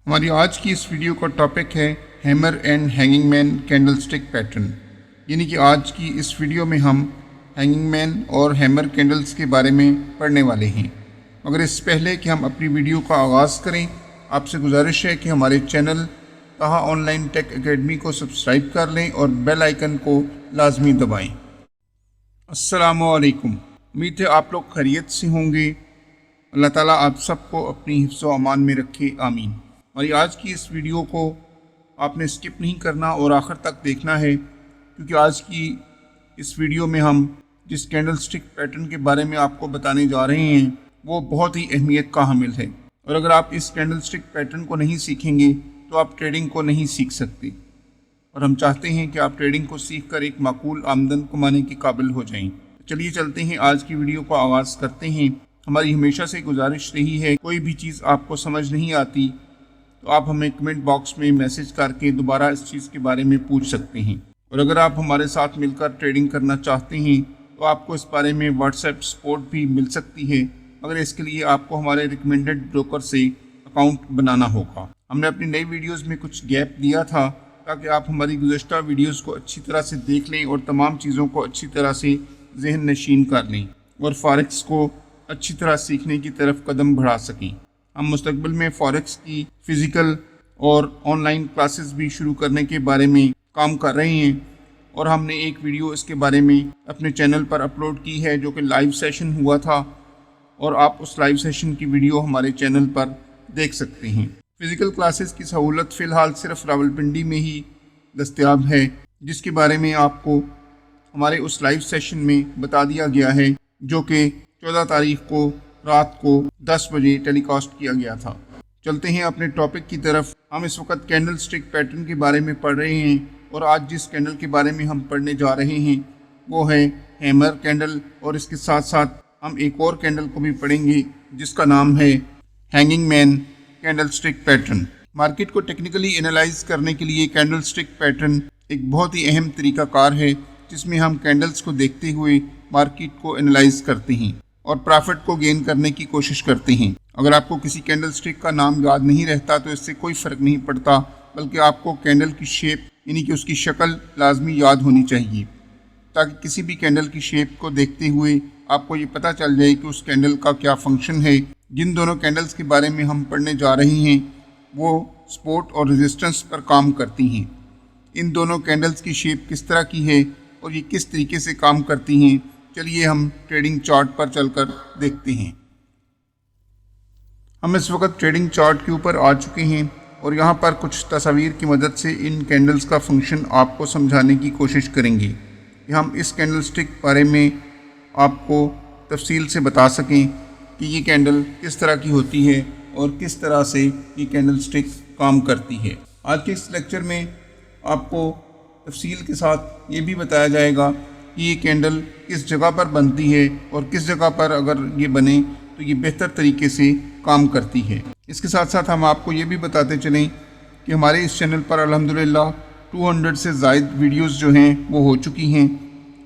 हमारी आज की इस वीडियो का टॉपिक है hammer and hanging man candle stick pattern. यानी कि आज की इस वीडियो में हम हैंगिंग मैन और हैमर कैंडल्स के बारे में पढ़ने वाले हैं। मगर इससे पहले कि हम अपनी वीडियो का आगाज़ करें, आपसे गुजारिश है कि हमारे चैनल ताहा ऑनलाइन टेक एकेडमी को सब्सक्राइब कर लें और बेल आइकन को लाजमी दबाएं। अस्सलामु अलैकुम। उम्मीद है आप लोग खैरियत से होंगे। अल्लाह ताला आप सबको अपनी हिफ्ज़ व अमान में रखे, आमीन। हमारी आज की इस वीडियो को आपने स्किप नहीं करना और आखिर तक देखना है, क्योंकि आज की इस वीडियो में हम जिस कैंडल स्टिक पैटर्न के बारे में आपको बताने जा रहे हैं वो बहुत ही अहमियत का हामिल है। और अगर आप इस कैंडल स्टिक पैटर्न को नहीं सीखेंगे तो आप ट्रेडिंग को नहीं सीख सकते। और हम चाहते हैं कि आप ट्रेडिंग को सीख कर एक माकूल आमदन कमाने के काबिल हो जाएं। चलिए चलते हैं, आज की वीडियो को आगाज़ करते हैं। हमारी हमेशा से गुजारिश रही है, कोई भी चीज़ आपको समझ नहीं आती तो आप हमें कमेंट बॉक्स में मैसेज करके दोबारा इस चीज़ के बारे में पूछ सकते हैं। और अगर आप हमारे साथ मिलकर ट्रेडिंग करना चाहते हैं तो आपको इस बारे में व्हाट्सएप सपोर्ट भी मिल सकती है, मगर इसके लिए आपको हमारे रिकमेंडेड ब्रोकर से अकाउंट बनाना होगा। हमने अपनी नई वीडियोस में कुछ गैप दिया था ताकि आप हमारी गुज़श्ता वीडियोस को अच्छी तरह से देख लें और तमाम चीज़ों को अच्छी तरह से जहन नशीन कर लें और फॉरेक्स को अच्छी तरह सीखने की तरफ कदम बढ़ा सकें। हम मुस्तकबिल में फॉरेक्स की फ़िज़िकल और ऑनलाइन क्लासेस भी शुरू करने के बारे में काम कर रहे हैं और हमने एक वीडियो इसके बारे में अपने चैनल पर अपलोड की है जो कि लाइव सेशन हुआ था, और आप उस लाइव सेशन की वीडियो हमारे चैनल पर देख सकते हैं। फ़िज़िकल क्लासेस की सहूलत फ़िलहाल सिर्फ रावलपिंडी में ही दस्तयाब है, जिसके बारे में आपको हमारे उस लाइव सेशन में बता दिया गया है जो कि 14 तारीख को रात को 10 बजे टेलीकास्ट किया गया था। चलते हैं अपने टॉपिक की तरफ। हम इस वक्त कैंडल स्टिक पैटर्न के बारे में पढ़ रहे हैं और आज जिस कैंडल के बारे में हम पढ़ने जा रहे हैं वो है हैमर कैंडल, और इसके साथ साथ हम एक और कैंडल को भी पढ़ेंगे जिसका नाम है hanging man candle stick pattern. Market को टेक्निकली एनालाइज करने के लिए कैंडल स्टिक पैटर्न एक बहुत ही अहम तरीक़ाकार है, जिसमें हम कैंडल्स को देखते हुए मार्केट को एनालाइज करते हैं और प्रॉफिट को गेन करने की कोशिश करते हैं। अगर आपको किसी कैंडल स्टिक का नाम याद नहीं रहता तो इससे कोई फ़र्क नहीं पड़ता, बल्कि आपको कैंडल की शेप यानी कि उसकी शक्ल लाजमी याद होनी चाहिए, ताकि किसी भी कैंडल की शेप को देखते हुए आपको ये पता चल जाए कि उस कैंडल का क्या फंक्शन है। जिन दोनों कैंडल्स के बारे में हम पढ़ने जा रहे हैं वो सपोर्ट और रेजिस्टेंस पर काम करती हैं। इन दोनों कैंडल्स की शेप किस तरह की है और ये किस तरीके से काम करती हैं, चलिए हम ट्रेडिंग चार्ट पर चलकर देखते हैं। हम इस वक्त ट्रेडिंग चार्ट के ऊपर आ चुके हैं और यहाँ पर कुछ तस्वीर की मदद से इन कैंडल्स का फंक्शन आपको समझाने की कोशिश करेंगे कि हम इस कैंडल स्टिक बारे में आपको तफसील से बता सकें कि ये कैंडल किस तरह की होती है और किस तरह से ये कैंडल स्टिक काम करती है। आज के इस लेक्चर में आपको तफसील के साथ ये भी बताया जाएगा कि ये कैंडल किस जगह पर बनती है और किस जगह पर अगर ये बने तो ये बेहतर तरीके से काम करती है। इसके साथ साथ हम आपको ये भी बताते चलें कि हमारे इस चैनल पर अल्हम्दुलिल्लाह 200 से ज़ायद वीडियोस जो हैं वो हो चुकी हैं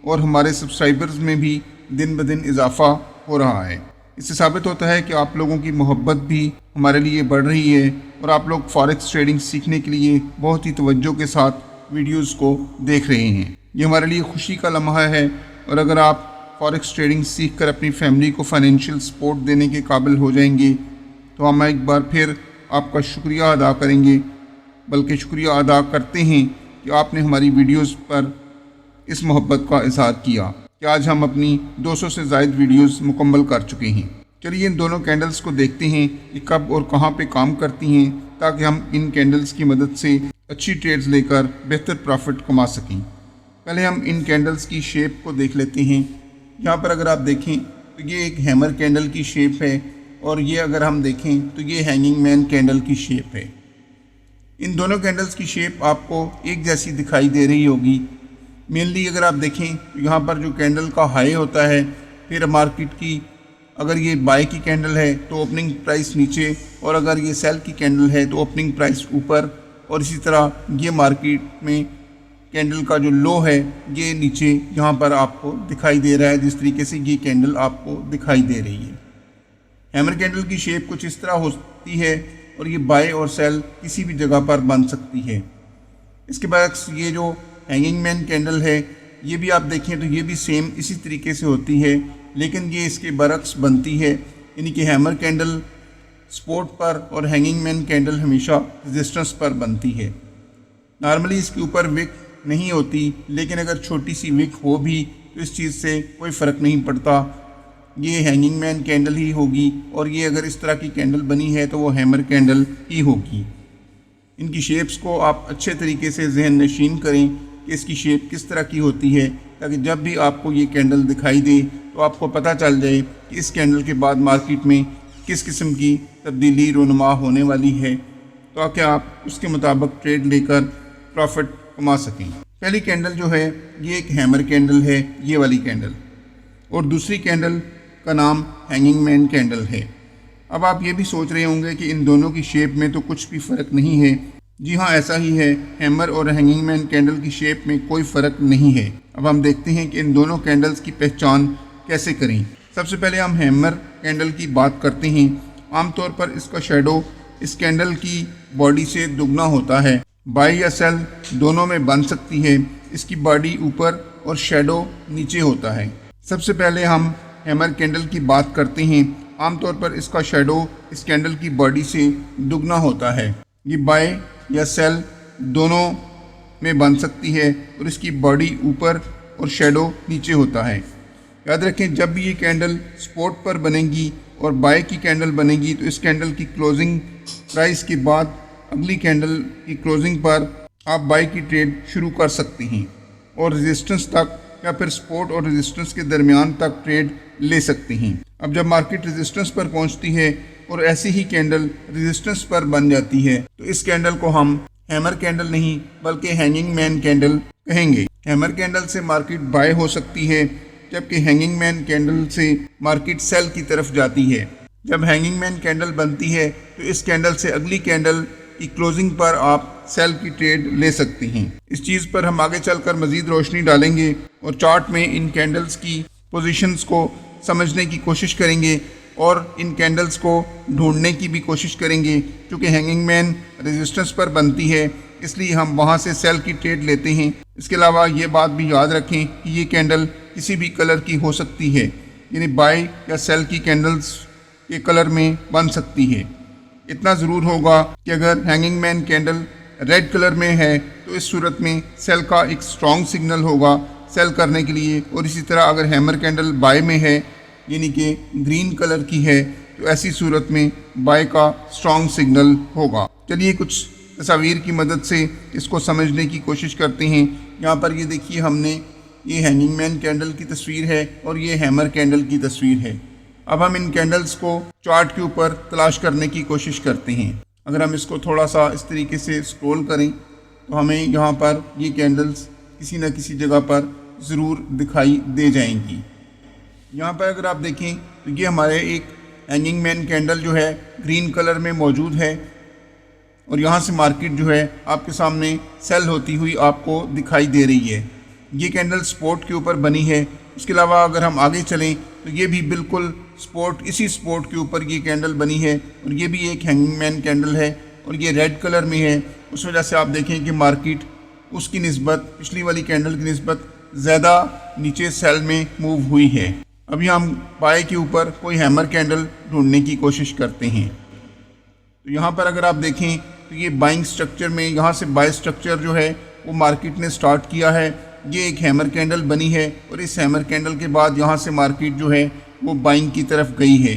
और हमारे सब्सक्राइबर्स में भी दिन ब दिन इजाफ़ा हो रहा है। इससे साबित होता है कि आप लोगों की मोहब्बत भी हमारे लिए बढ़ रही है और आप लोग फॉरेक्स ट्रेडिंग सीखने के लिए बहुत ही तवज्जो के साथ वीडियोज़ को देख रहे हैं। ये हमारे लिए खुशी का लम्हा है, और अगर आप फॉरेक्स ट्रेडिंग सीख कर अपनी फैमिली को फाइनेंशियल सपोर्ट देने के काबिल हो जाएंगे तो हम एक बार फिर आपका शुक्रिया अदा करेंगे, बल्कि शुक्रिया अदा करते हैं कि आपने हमारी वीडियोस पर इस मोहब्बत का इज़हार किया कि आज हम अपनी 200 से ज़ायद वीडियोस मुकम्मल कर चुके हैं। चलिए इन दोनों कैंडल्स को देखते हैं कि कब और कहाँ पे काम करती हैं, ताकि हम इन कैंडल्स की मदद से अच्छी ट्रेड्स लेकर बेहतर प्रॉफिट कमा सकें। पहले हम इन कैंडल्स की शेप को देख लेते हैं। यहाँ पर अगर आप देखें तो ये एक हैमर कैंडल की शेप है और ये अगर हम देखें तो ये हैंगिंग मैन कैंडल की शेप है। इन दोनों कैंडल्स की शेप आपको एक जैसी दिखाई दे रही होगी। मेनली अगर आप देखें तो यहाँ पर जो कैंडल का हाई होता है, फिर मार्केट की अगर ये बाय की कैंडल है तो ओपनिंग प्राइस नीचे, और अगर ये सेल की कैंडल है तो ओपनिंग प्राइस ऊपर, और इसी तरह ये मार्केट में कैंडल का जो लो है ये नीचे यहाँ पर आपको दिखाई दे रहा है, जिस तरीके से ये कैंडल आपको दिखाई दे रही है। हैमर कैंडल की शेप कुछ इस तरह होती है और ये बाय और सेल किसी भी जगह पर बन सकती है। इसके बरक्स ये जो हैंगिंग मैन कैंडल है ये भी आप देखें तो ये भी सेम इसी तरीके से होती है, लेकिन ये इसके बरक्स बनती है, यानी कि हैमर कैंडल स्पोर्ट पर और हैंगिंग मैन कैंडल हमेशा रेजिस्टेंस पर बनती है। नॉर्मली इसके ऊपर विक नहीं होती, लेकिन अगर छोटी सी विक हो भी तो इस चीज़ से कोई फ़र्क नहीं पड़ता, ये हैंगिंग मैन कैंडल ही होगी, और ये अगर इस तरह की कैंडल बनी है तो वो हैमर कैंडल ही होगी। इनकी शेप्स को आप अच्छे तरीके से जहन नशीन करें कि इसकी शेप किस तरह की होती है, ताकि जब भी आपको ये कैंडल दिखाई दे तो आपको पता चल जाए कि इस कैंडल के बाद मार्केट में किस किस्म की तब्दीली रोनुमा होने वाली है, ताकि आप उसके मुताबिक ट्रेड लेकर प्रॉफिट कमा सकें। पहली कैंडल जो है ये एक हैमर कैंडल है, ये वाली कैंडल, और दूसरी कैंडल का नाम हैंगिंग मैन कैंडल है। अब आप ये भी सोच रहे होंगे कि इन दोनों की शेप में तो कुछ भी फ़र्क नहीं है। जी हाँ, ऐसा ही है, हैमर और हैंगिंग मैन कैंडल की शेप में कोई फ़र्क नहीं है। अब हम देखते हैं कि इन दोनों कैंडल्स की पहचान कैसे करें। सबसे पहले हम हैमर कैंडल की बात करते हैं। आमतौर पर इसका शेडो इस कैंडल की बॉडी से दुगना होता है। बाय या सेल दोनों में बन सकती है। इसकी बॉडी ऊपर और शेडो नीचे होता है। सबसे पहले हम हैमर कैंडल की बात करते हैं। आमतौर पर इसका शेडो इस कैंडल की बॉडी से दुगना होता है। ये बाय या सेल दोनों में बन सकती है और इसकी बॉडी ऊपर और शेडो नीचे होता है। याद रखें, जब भी ये कैंडल स्पॉट पर बनेगी और बाय की कैंडल बनेगी तो इस कैंडल की क्लोजिंग प्राइस के बाद अगली कैंडल की क्लोजिंग पर आप बाय की ट्रेड शुरू कर सकते हैं और रेजिस्टेंस तक या फिर सपोर्ट और रेजिस्टेंस के दरमियान तक ट्रेड ले सकते हैं। अब जब मार्केट रेजिस्टेंस पर पहुंचती है और ऐसी ही कैंडल रेजिस्टेंस पर बन जाती है तो इस कैंडल को हम हैमर कैंडल नहीं बल्कि हैंगिंग मैन कैंडल कहेंगे। हैमर कैंडल से मार्केट बाय हो सकती है, जबकि हैंगिंग मैन कैंडल से मार्केट सेल की तरफ जाती है। जब हैंगिंग मैन कैंडल बनती है तो इस कैंडल से अगली कैंडल की क्लोजिंग पर आप सेल की ट्रेड ले सकते हैं। इस चीज़ पर हम आगे चलकर मज़ीद रोशनी डालेंगे और चार्ट में इन कैंडल्स की पोजीशंस को समझने की कोशिश करेंगे और इन कैंडल्स को ढूंढने की भी कोशिश करेंगे। क्योंकि हैंगिंग मैन रेजिस्टेंस पर बनती है, इसलिए हम वहां से सेल की ट्रेड लेते हैं। इसके अलावा ये बात भी याद रखें कि ये कैंडल किसी भी कलर की हो सकती है, यानी बाय या सेल की कैंडल्स के कलर में बन सकती है। इतना ज़रूर होगा कि अगर hanging man candle red colour में है तो इस सूरत में सेल का एक स्ट्रॉन्ग सिग्नल होगा सेल करने के लिए, और इसी तरह अगर हैमर कैंडल बाय में है यानी कि ग्रीन कलर की है तो ऐसी सूरत में बाय का स्ट्रॉन्ग सिग्नल होगा। चलिए कुछ तस्वीर की मदद से इसको समझने की कोशिश करते हैं। यहाँ पर ये देखिए, हमने ये हैंगिंग मैन कैंडल की तस्वीर है और ये हैमर कैंडल की तस्वीर है। अब हम इन कैंडल्स को चार्ट के ऊपर तलाश करने की कोशिश करते हैं। अगर हम इसको थोड़ा सा इस तरीके से स्क्रॉल करें तो हमें यहाँ पर ये कैंडल्स किसी न किसी जगह पर ज़रूर दिखाई दे जाएंगी। यहाँ पर अगर आप देखें तो ये हमारे एक हैंगिंग मैन कैंडल जो है ग्रीन कलर में मौजूद है, और यहाँ से मार्केट जो है आपके सामने सेल होती हुई आपको दिखाई दे रही है। ये कैंडल स्पॉट के ऊपर बनी है। इसके अलावा अगर हम आगे चलें तो ये भी बिल्कुल स्पॉट, इसी स्पॉट के ऊपर ये कैंडल बनी है, और ये भी एक हैंगिंग मैन कैंडल है और ये रेड कलर में है। उस वजह से आप देखें कि मार्केट उसकी निस्बत, पिछली वाली कैंडल की निस्बत ज़्यादा नीचे सेल में मूव हुई है। अभी हम बाय के ऊपर कोई हैमर कैंडल ढूंढने की कोशिश करते हैं। तो यहाँ पर अगर आप देखें तो ये बाइंग स्ट्रक्चर में, यहाँ से बाय स्ट्रक्चर जो है वो मार्केट ने स्टार्ट किया है। ये एक हैमर कैंडल बनी है और इस हैमर कैंडल के बाद यहाँ से मार्केट जो है वो बाइंग की तरफ गई है।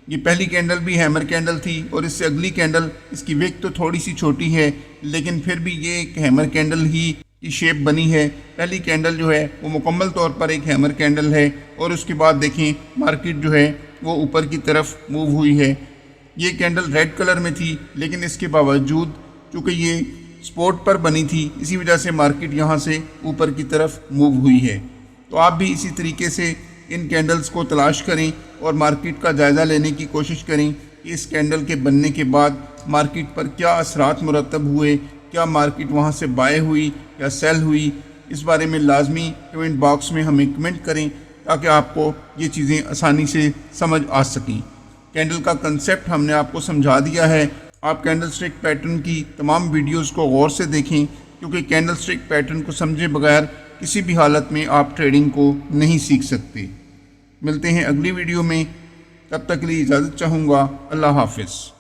ये पहली कैंडल भी हैमर कैंडल थी और इससे अगली कैंडल, इसकी विक तो थोड़ी सी छोटी है लेकिन फिर भी ये एक हैमर कैंडल ही की शेप बनी है। पहली कैंडल जो है वो मुकम्मल तौर पर एक हैमर कैंडल है और उसके बाद देखें मार्केट जो है वो ऊपर की तरफ मूव हुई है। ये कैंडल रेड कलर में थी लेकिन इसके बावजूद चूँकि ये स्पॉट पर बनी थी, इसी वजह से मार्केट यहाँ से ऊपर की तरफ मूव हुई है। तो आप भी इसी तरीके से इन कैंडल्स को तलाश करें और मार्केट का जायज़ा लेने की कोशिश करें कि इस कैंडल के बनने के बाद मार्केट पर क्या असरात मुरतब हुए, क्या मार्केट वहाँ से बाय हुई या सेल हुई। इस बारे में लाजमी कमेंट बॉक्स में हमें कमेंट करें ताकि आपको ये चीज़ें आसानी से समझ आ सकें। कैंडल का कंसेप्ट हमने आपको समझा दिया है। آپ کینڈل سٹک پیٹرن کی تمام ویڈیوز کو غور سے دیکھیں، کیونکہ کینڈل سٹک پیٹرن کو سمجھے بغیر کسی بھی حالت میں آپ ٹریڈنگ کو نہیں سیکھ سکتے۔ ملتے ہیں اگلی ویڈیو میں، تب تک کے لیے اجازت چاہوں گا۔ اللہ حافظ۔